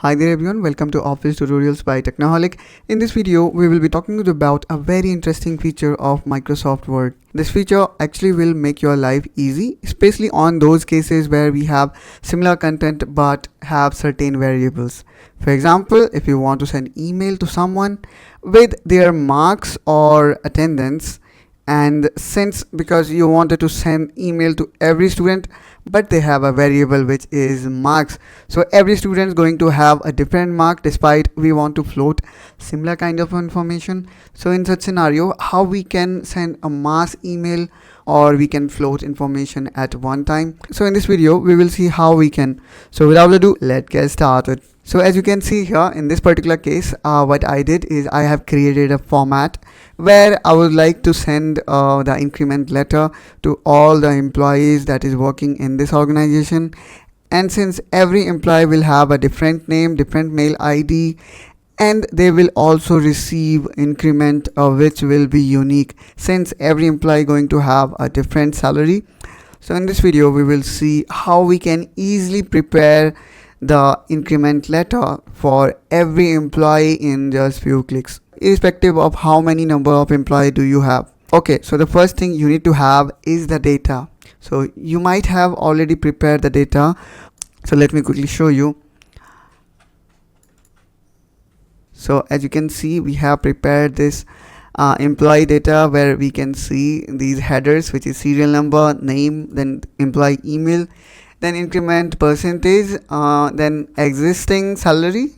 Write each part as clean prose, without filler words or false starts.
Hi there everyone, welcome to Office Tutorials by Technoholic. In this video, we will be talking about a very interesting feature of Microsoft Word. This feature actually will make your life easy, especially on those cases where we have similar content but have certain variables. For example, if you want to send email to someone with their marks or attendance, and since because you wanted to send email to every student but they have a variable which is marks, so every student is going to have a different mark despite we want to float similar kind of information. So in such scenario, how we can send a mass email or we can float information at one time. So in this video we will see how we can. So without ado, let's get started. So as you can see here in this particular case, what I did is I have created a format where I would like to send the increment letter to all the employees that is working in this organization. And since every employee will have a different name, different mail ID, and they will also receive increment which will be unique since every employee going to have a different salary. So in this video we will see how we can easily prepare the increment letter for every employee in just few clicks, irrespective of how many number of employee do you have. Okay, so the first thing you need to have is the data. So you might have already prepared the data. So let me quickly show you. So as you can see, we have prepared this employee data where we can see these headers, which is serial number, name, then employee email, then increment percentage, then existing salary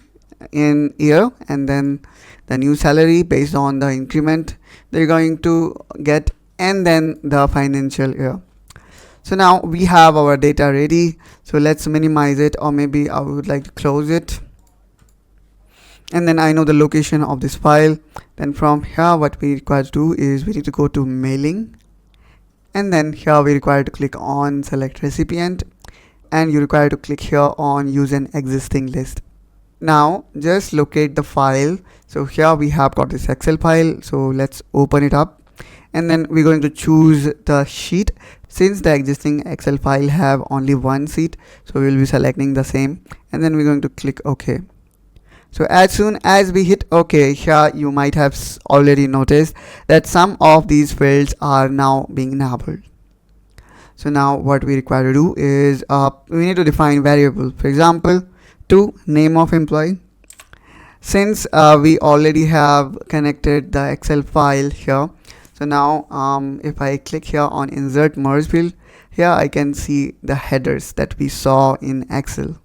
in year, and then the new salary based on the increment they're going to get, and then the financial year. So now we have our data ready. So let's minimize it, or maybe I would like to close it. And then I know the location of this file. Then from here what we require to do is we need to go to mailing, and then here we require to click on select recipient, and you require to click here on use an existing list. Now just locate the file. So here we have got this Excel file, so let's open it up, and then we're going to choose the sheet. Since the existing Excel file have only one sheet, so we'll be selecting the same, and then we're going to click OK. So as soon as we hit OK, here you might have already noticed that some of these fields are now being enabled. So now what we require to do is we need to define variable. For example, to name of employee. Since we already have connected the Excel file here, so now if I click here on insert merge field, here I can see the headers that we saw in Excel.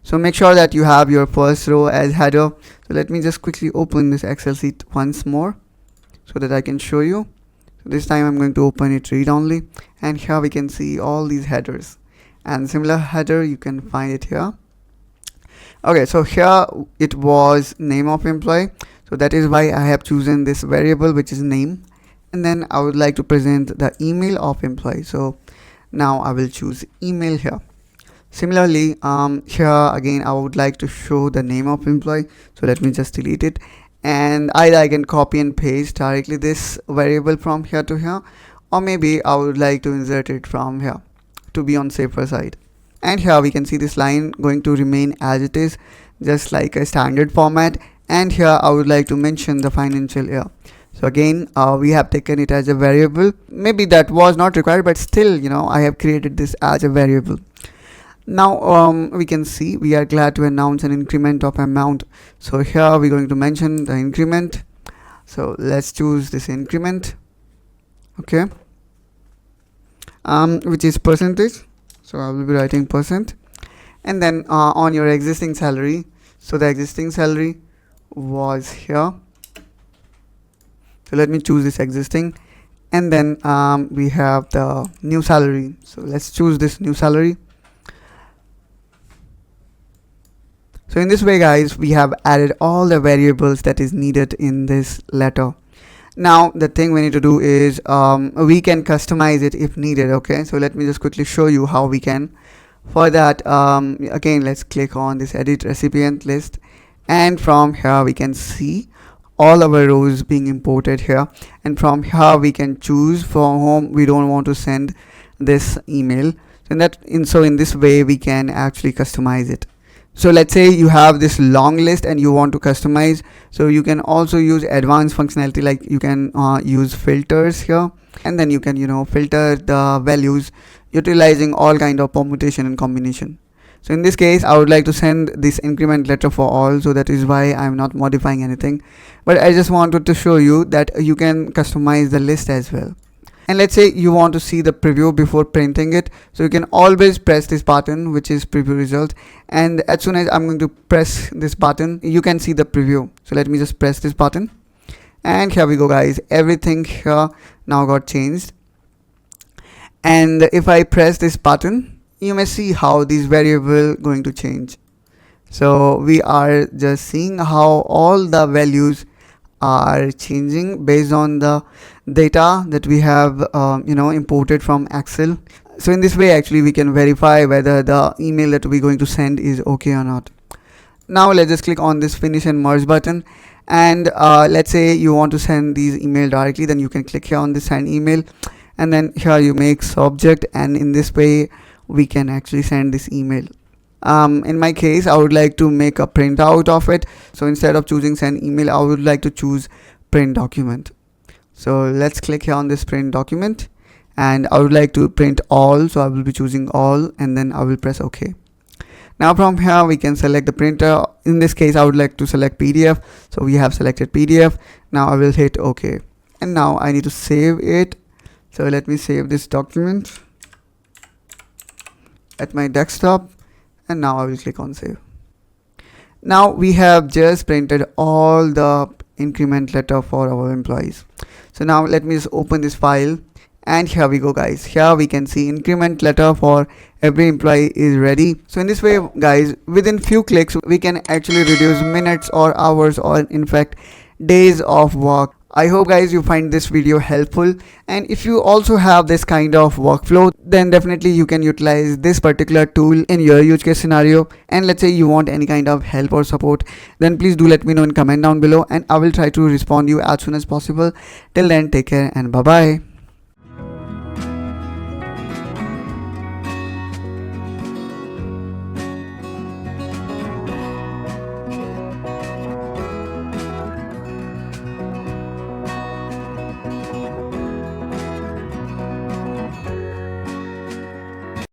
So make sure that you have your first row as header. So let me just quickly open this Excel sheet once more so that I can show you. So this time I'm going to open it read only, and here we can see all these headers, and similar header you can find it here. Okay, so here it was name of employee, so that is why I have chosen this variable which is name, and then I would like to present the email of employee. So now I will choose email here. Similarly, here again I would like to show the name of employee, so let me just delete it, and either I can copy and paste directly this variable from here to here, or maybe I would like to insert it from here to be on safer side. And here we can see this line going to remain as it is, just like a standard format, and here I would like to mention the financial year. So again we have taken it as a variable. Maybe that was not required, but still, you know, I have created this as a variable. Now we can see we are glad to announce an increment of amount. So here we're going to mention the increment. So let's choose this increment, okay, which is percentage. So I will be writing percent, and then on your existing salary. So the existing salary was here. So let me choose this existing, and then we have the new salary. So let's choose this new salary. So in this way guys, we have added all the variables that is needed in this letter. Now the thing we need to do is we can customize it if needed. Okay, so let me just quickly show you how we can. For that, again let's click on this edit recipient list, and from here we can see all our rows being imported here, and from here we can choose for whom we don't want to send this email. So in this way we can actually customize it. So let's say you have this long list and you want to customize, so you can also use advanced functionality, like you can use filters here, and then you can filter the values utilizing all kind of permutation and combination. So in this case I would like to send this increment letter for all, so that is why I'm not modifying anything, but I just wanted to show you that you can customize the list as well. And let's say you want to see the preview before printing it, so you can always press this button, which is preview result, and as soon as I'm going to press this button you can see the preview. So let me just press this button, and here we go guys, everything here now got changed. And if I press this button, you may see how this variable going to change. So we are just seeing how all the values are changing based on the data that we have imported from Excel. So in this way actually we can verify whether the email that we're going to send is okay or not. Now let's just click on this finish and merge button, and let's say you want to send these email directly, then you can click here on this send email, and then here you make subject, and in this way we can actually send this email. In my case I would like to make a printout of it, so instead of choosing send email I would like to choose print document. So let's click here on this print document, and I would like to print all, so I will be choosing all, and then I will press OK. Now from here we can select the printer. In this case I would like to select PDF, so we have selected PDF. Now I will hit OK, and now I need to save it. So let me save this document at my desktop, and now I will click on save. Now we have just printed all the increment letter for our employees. So now let me just open this file, and here we go guys, here we can see increment letter for every employee is ready. So in this way guys, within few clicks we can actually reduce minutes or hours, or in fact days of work. I hope guys you find this video helpful, and if you also have this kind of workflow, then definitely you can utilize this particular tool in your use case scenario. And let's say you want any kind of help or support, then please do let me know in comment down below, and I will try to respond you as soon as possible. Till then, take care and bye bye.